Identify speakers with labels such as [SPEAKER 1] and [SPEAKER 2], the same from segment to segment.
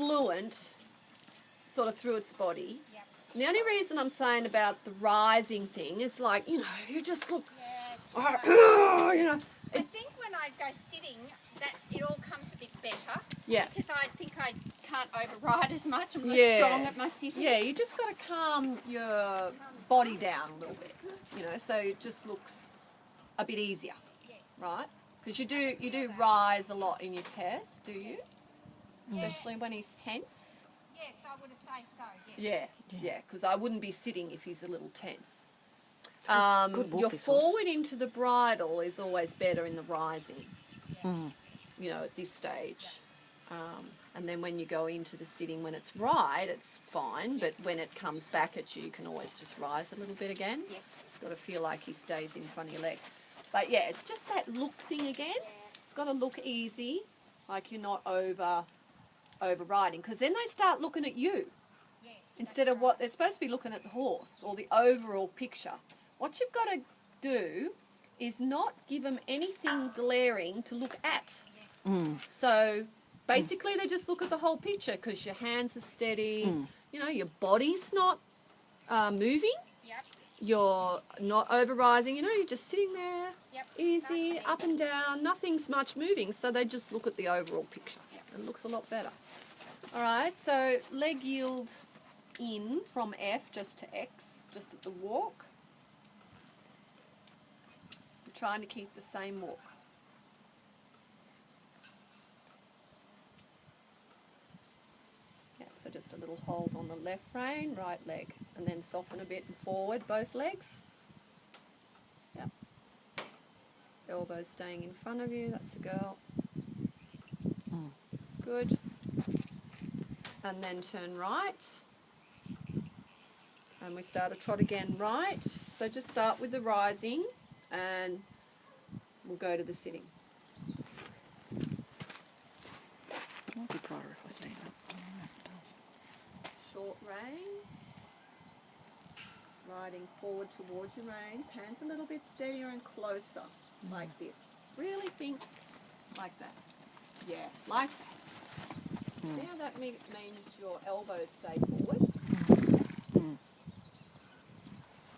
[SPEAKER 1] fluent sort of through its body.
[SPEAKER 2] Yep.
[SPEAKER 1] And the only reason I'm saying about the rising thing is like, you know, you just look, you know.
[SPEAKER 2] I think when I go sitting, that it all comes a bit better.
[SPEAKER 1] Yeah.
[SPEAKER 2] Because I think I can't override as much. I'm less
[SPEAKER 1] Yeah.
[SPEAKER 2] strong at my sitting.
[SPEAKER 1] Yeah, you just got to calm your body down a little bit, you know, so it just looks a bit easier,
[SPEAKER 2] Yes.
[SPEAKER 1] right? Because you do rise a lot in your test, do you? Especially when he's tense.
[SPEAKER 2] Yes, I would have said so. Yes.
[SPEAKER 1] Yeah, because I wouldn't be sitting if he's a little tense.
[SPEAKER 3] Good walk,
[SPEAKER 1] Your
[SPEAKER 3] this horse.
[SPEAKER 1] forward into the bridle is always better in the rising,
[SPEAKER 2] Yeah.
[SPEAKER 1] you know, at this stage. And then when you go into the sitting, when it's right, it's fine. But when it comes back at you, you can always just rise a little bit again.
[SPEAKER 2] Yes.
[SPEAKER 1] It's got to feel like he stays in front of your leg. But yeah, it's just that look thing again. It's got to look easy, like you're not overriding. Because then they start looking at you
[SPEAKER 2] Yes.
[SPEAKER 1] instead of what they're supposed to be looking at the horse or the overall picture. What you've got to do is not give them anything glaring to look at. So basically they just look at the whole picture because your hands are steady, you know, your body's not moving,
[SPEAKER 2] Yep.
[SPEAKER 1] you're not over-rising, you know, you're just sitting there,
[SPEAKER 2] Yep.
[SPEAKER 1] easy,
[SPEAKER 2] Nice.
[SPEAKER 1] up and down, nothing's much moving, so they just look at the overall picture. It looks a lot better. All right, so leg yield in from F just to X, just at the walk. We're trying to keep the same walk. Yeah, so just a little hold on the left rein, right leg, and then soften a bit and forward, both legs. Yeah. Elbows staying in front of you, that's a girl. Good. And then turn right. And we start a trot again right. So just start with the rising and we'll go to the sitting.
[SPEAKER 3] It might be brighter if I stand up. It does.
[SPEAKER 1] Short reins. Riding forward towards your reins. Hands a little bit steadier and closer, like this. Really think like that. Yeah, like that. See how that means your elbows stay forward?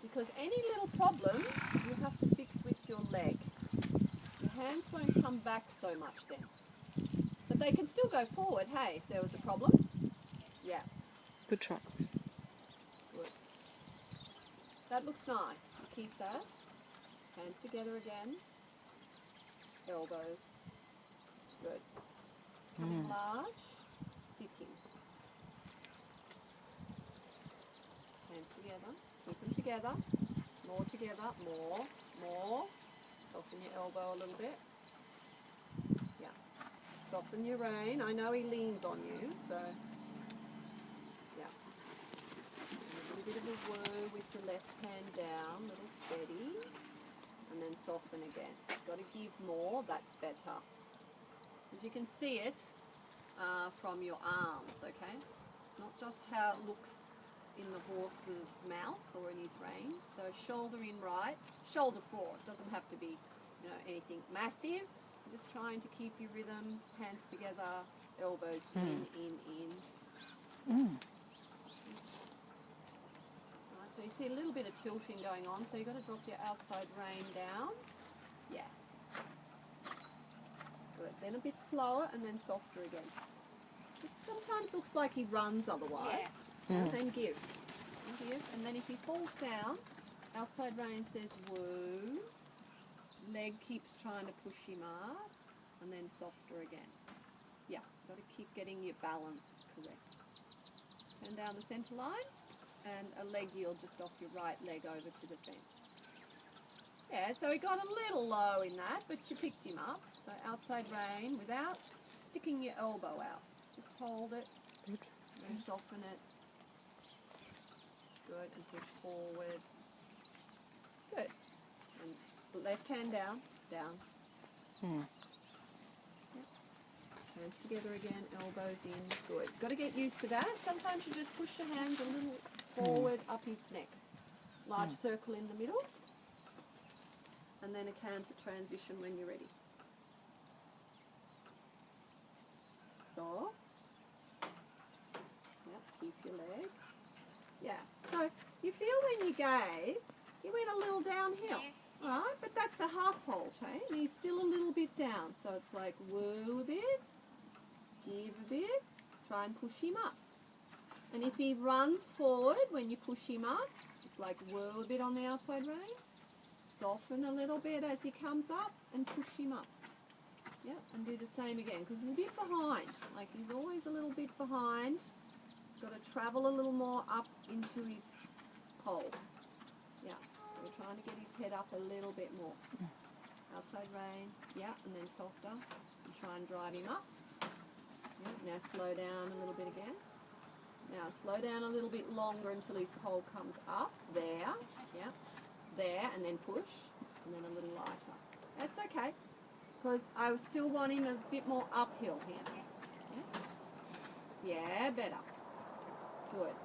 [SPEAKER 1] Because any little problem you have to fix with your leg. Your hands won't come back so much then. But they can still go forward, hey, if there was a problem. Yeah,
[SPEAKER 3] Good trot.
[SPEAKER 1] good. That looks nice. Keep that. Hands together again. Elbows. Good. Coming large. Sitting. Hands together. Keep them together. More together. More. Soften your elbow a little bit. Yeah. Soften your rein. I know he leans on you, so yeah. A little bit of a whir with the left hand down, a little steady, and then soften again. Got to give more, that's better. As you can see it from your arms, okay? It's not just how it looks in the horse's mouth or in his reins. So shoulder in right, shoulder forward. Doesn't have to be, you know, anything massive. Just trying to keep your rhythm, hands together, elbows in. Right, so you see a little bit of tilting going on, so you've got to drop your outside rein down. Yeah. Good. Then a bit slower and then softer again. This sometimes looks like he runs otherwise. And then give. And then if he falls down, outside rein says woo. Leg keeps trying to push him up, and then softer again. Yeah, got to keep getting your balance correct. Turn down the centre line, and a leg yield just off your right leg over to the fence. Yeah, so he got a little low in that, but you picked him up. So outside rein without sticking your elbow out. Just hold it, and soften it. Good, and push forward. Good. And left hand down. Yep. Hands together again, elbows in. Good. Got to get used to that. Sometimes you just push your hands a little forward up his neck. Large circle in the middle. And then a canter transition when you're ready. Soft. keep your leg. Yeah. So you feel when you gave, you went a little downhill.
[SPEAKER 2] Yes.
[SPEAKER 1] Right, but that's a half halt, eh? And he's still a little bit down. So it's like woo a bit, give a bit, try and push him up. And if he runs forward when you push him up, it's like woo a bit on the outside rein, soften a little bit as he comes up and push him up. Yep, and do the same again because he's a bit behind. Like he's always a little bit behind. He's got to travel a little more up into his pole. Yeah. We're trying to get his head up a little bit more. Outside rein, yeah, and then softer. And try and drive him up. Yeah, now slow down a little bit again. Now slow down a little bit longer until his pole comes up. There, yeah, there, and then push, and then a little lighter. That's okay, because I still want him a bit more uphill here. Yeah, yeah, better. Good.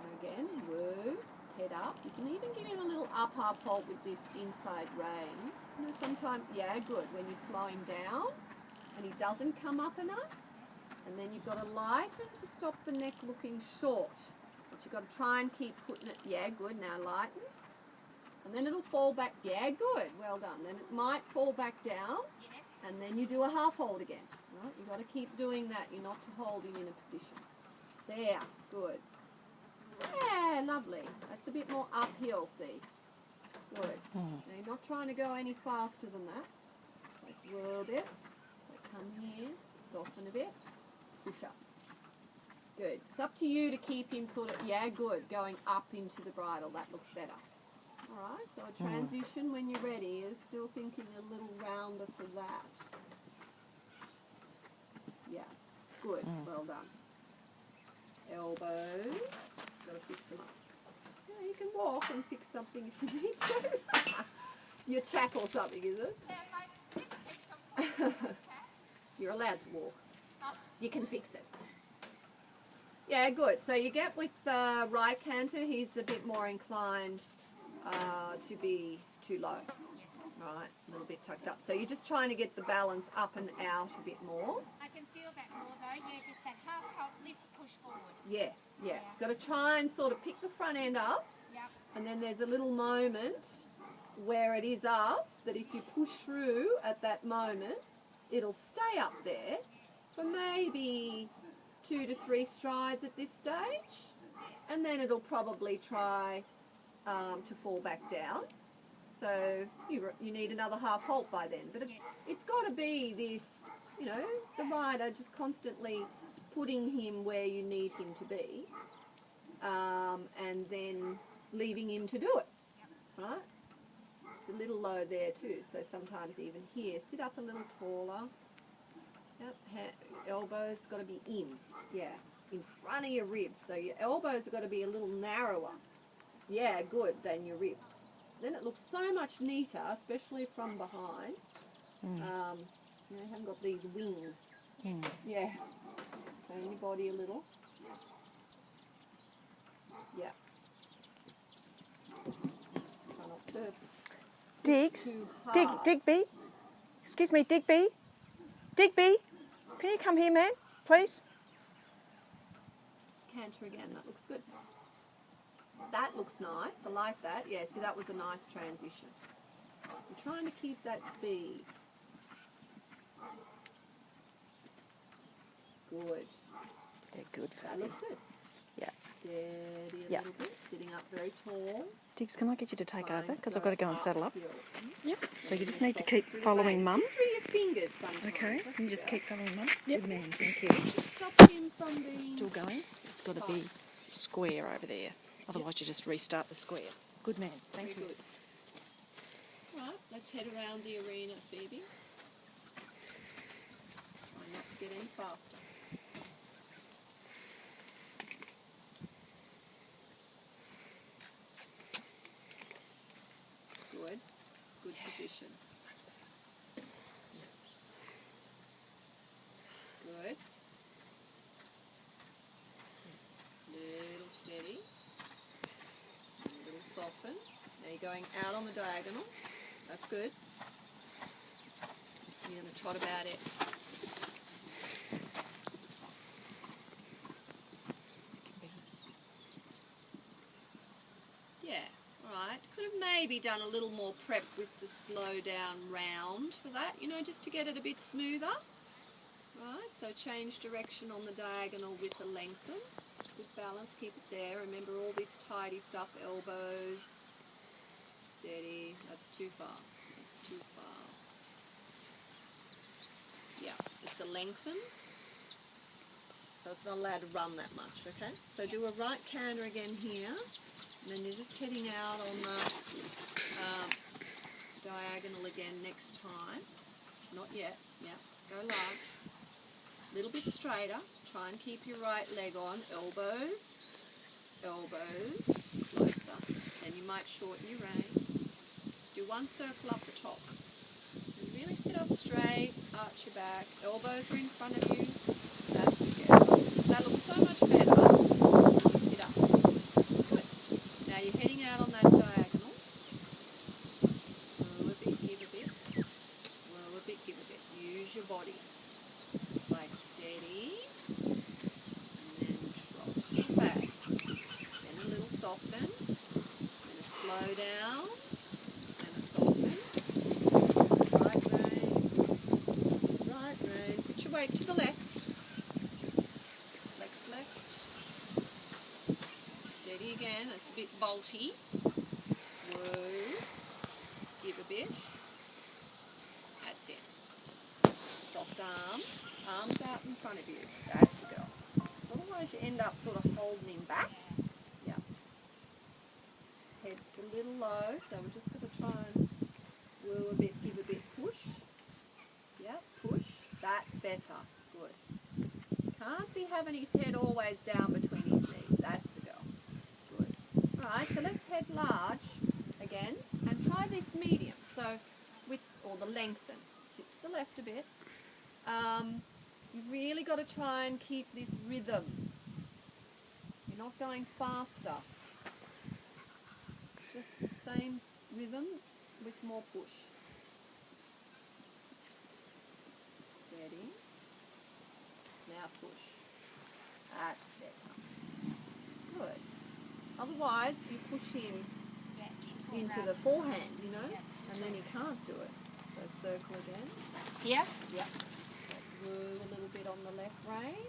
[SPEAKER 1] And again, woo. Head up. You can even give him a little up half halt with this inside rein. You know, sometimes, yeah, good. When you slow him down and he doesn't come up enough, and then you've got to lighten to stop the neck looking short. But you've got to try and keep putting it, yeah, good. Now lighten. And then it'll fall back, yeah, good. Well done. Then it might fall back down,
[SPEAKER 2] Yes.
[SPEAKER 1] and then you do a half hold again. Right? You've got to keep doing that. You're not to hold him in a position. There, good. Yeah, lovely. That's a bit more uphill, see? Good. Now you're not trying to go any faster than that. Like whirl a bit. Like come here, soften a bit, push up. Good. It's up to you to keep him sort of, yeah, good, going up into the bridle. That looks better. Alright, so a transition when you're ready is still thinking a little rounder for that. Yeah, good, well done. Elbows. Got to fix them up. Yeah, you can walk and fix something if you need to. Your chack or something, is it?
[SPEAKER 2] Yeah, like, take some photos.
[SPEAKER 1] You're allowed to walk.
[SPEAKER 2] Oh.
[SPEAKER 1] You can fix it. Yeah, good. So you get with the right canter, he's a bit more inclined to be too low. Right, a little bit tucked up. So you're just trying to get the balance up and out a bit more.
[SPEAKER 2] I can feel that more though. Yeah, just that half halt lift, push forward.
[SPEAKER 1] Yeah, yeah. Got to try and sort of pick the front end up.
[SPEAKER 2] Yep.
[SPEAKER 1] And then there's a little moment where it is up, that if you push through at that moment, it'll stay up there for maybe 2 to 3 strides at this stage. And then it'll probably try to fall back down. So you need another half halt by then. But it's got to be this, you know, the rider just constantly putting him where you need him to be, and then leaving him to do it, right? It's a little low there too, so sometimes even here, sit up a little taller. Yep, elbows got to be in, yeah, in front of your ribs. So your elbows have got to be a little narrower, yeah, good, than your ribs. Then it looks so much neater, especially from behind. You know, you haven't got these wings. Yeah. Turn your body a little. Yeah. Try not to
[SPEAKER 3] Diggs,
[SPEAKER 1] too hard.
[SPEAKER 3] Digby. Excuse me, Digby. Digby, can you come here, man, please?
[SPEAKER 1] Canter again, that looks good. That looks nice, I like that. Yeah, see, that was a nice transition. I'm trying to keep that speed. Good.
[SPEAKER 3] Yeah, good,
[SPEAKER 1] That
[SPEAKER 3] Fabi.
[SPEAKER 1] looks good.
[SPEAKER 3] Yeah.
[SPEAKER 1] Steady a
[SPEAKER 3] Yeah.
[SPEAKER 1] little bit, sitting up very tall.
[SPEAKER 3] Diggs, can I get you to take
[SPEAKER 1] Trying
[SPEAKER 3] over? Because I've got to go and saddle up.
[SPEAKER 1] uphill.
[SPEAKER 3] Yep. So you just need to
[SPEAKER 1] Stop
[SPEAKER 3] keep
[SPEAKER 1] through your
[SPEAKER 3] following
[SPEAKER 1] legs.
[SPEAKER 3] Mum.
[SPEAKER 1] Just through your fingers sometimes.
[SPEAKER 3] Okay,
[SPEAKER 1] That's
[SPEAKER 3] can you just
[SPEAKER 1] better.
[SPEAKER 3] keep following Mum? Yep. Good man, thank you.
[SPEAKER 1] Just stop him from being...
[SPEAKER 3] Still going? It's got to be square over there. Otherwise you just restart the square. Good man, thank you.
[SPEAKER 1] Very good. Right, let's head around the arena, Phoebe. Try not to get any faster. Good. Good position. Good. Little steady. A little soften. Now you're going out on the diagonal. That's good. You're going to trot about it. maybe done a little more prep with the slow down round for that, you know, just to get it a bit smoother. Right, so change direction on the diagonal with the lengthen. Good balance, keep it there. Remember all this tidy stuff, elbows, steady. That's too fast. That's too fast. Yeah, it's a lengthen. So it's not allowed to run that much, okay? So do a right canter again here, and then you're just heading out on the diagonal again next time. Not yet, yeah, go large. A little bit straighter, try and keep your right leg on, elbows, elbows, closer. Then you might shorten your range. Do one circle up the top. And really sit up straight, arch your back, elbows are in front of you. That's together. That looks so much better. Sit up. Good. Now you're heading out on that diagonal. Whirl a bit, give a bit. Whirl a bit, give a bit. Use your body. It's like steady. And then drop back. Then a little soften. Then a slow down. And a soften. Right rein. Right rein. Put your weight to the left. Steady again, that's a bit bolty. Whoa. Give a bit. That's it. Soft arm. Arms out in front of you. That's the girl. Otherwise you end up sort of holding him back. Yeah. Head's a little low, so we're just going to try and woo a bit, give a bit push. Yeah, push. That's better. Good. Can't be having his head always down between his knees. That's the girl. Good. Alright, so let's head large again and try this medium. So with, or the lengthen. Sit to the left a bit. You've really got to try and keep this rhythm. You're not going faster. Just the same rhythm with more push. Steady. Now push. That's better. Good. Otherwise, you push him into the forehand, you know, and then he can't do it. So circle again.
[SPEAKER 2] Here?
[SPEAKER 1] Yep. Woo a little bit on the left rein.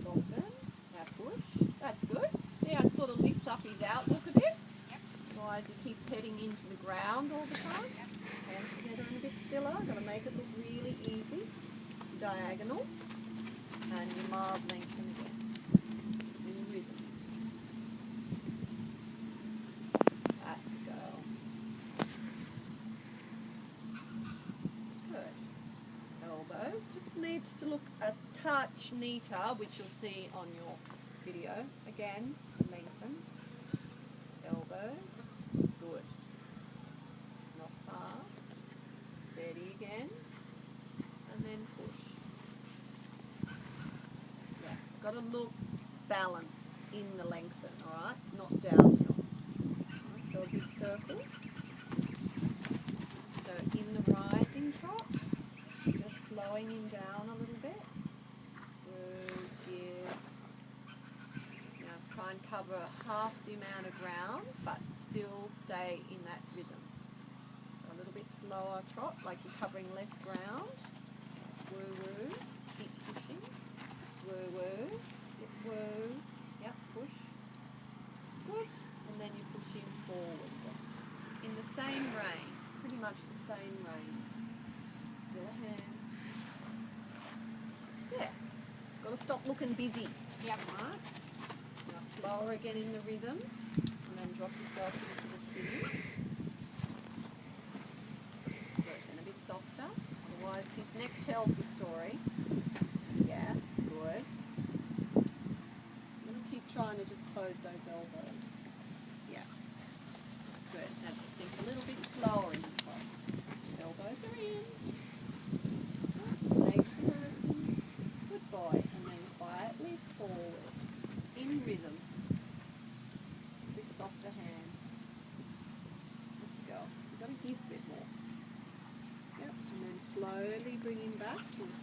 [SPEAKER 1] Soften. Now push. That's good. See how it sort of lifts up his outlook a bit? Otherwise, he keeps heading into the ground all the time. Hands together and a bit stiller. Got to make it look really easy. Diagonal. And your mild lengthen again. In rhythm. That's the goal. Good. Elbows. Just needs to look a touch neater, which you'll see on your video. Again, lengthen. Elbows. Good. Not far. Steady again. And then push. Yeah. Got to look balanced in the lengthen, alright? Not downhill. Right, so a big circle. So in the rising trot, just slowing him down a little bit. Good, give. Now try and cover half the amount of ground, but still stay in that rhythm. So a little bit slower trot, like you're covering less ground. Woo woo, keep pushing. Woo woo, yep, woo, yep, push. Good, and then you push him forward. In the same rein, pretty much the same reins. Still a hand. Yeah, got to stop looking busy.
[SPEAKER 2] Yep.
[SPEAKER 1] Right. Now slower again in the rhythm, and then drop yourself into the sitting. Good, and a bit softer. Otherwise, his neck tells the story. Yeah, good. I'm going to keep trying to just close those elbows. Yeah. Good. Now just think a little bit slower in this one. Elbows are in. Legs are open. Good boy. And then quietly forward. In rhythm. A bit softer hand. Let's go. You've got to give a bit more. Yep. And then slowly bring him back to a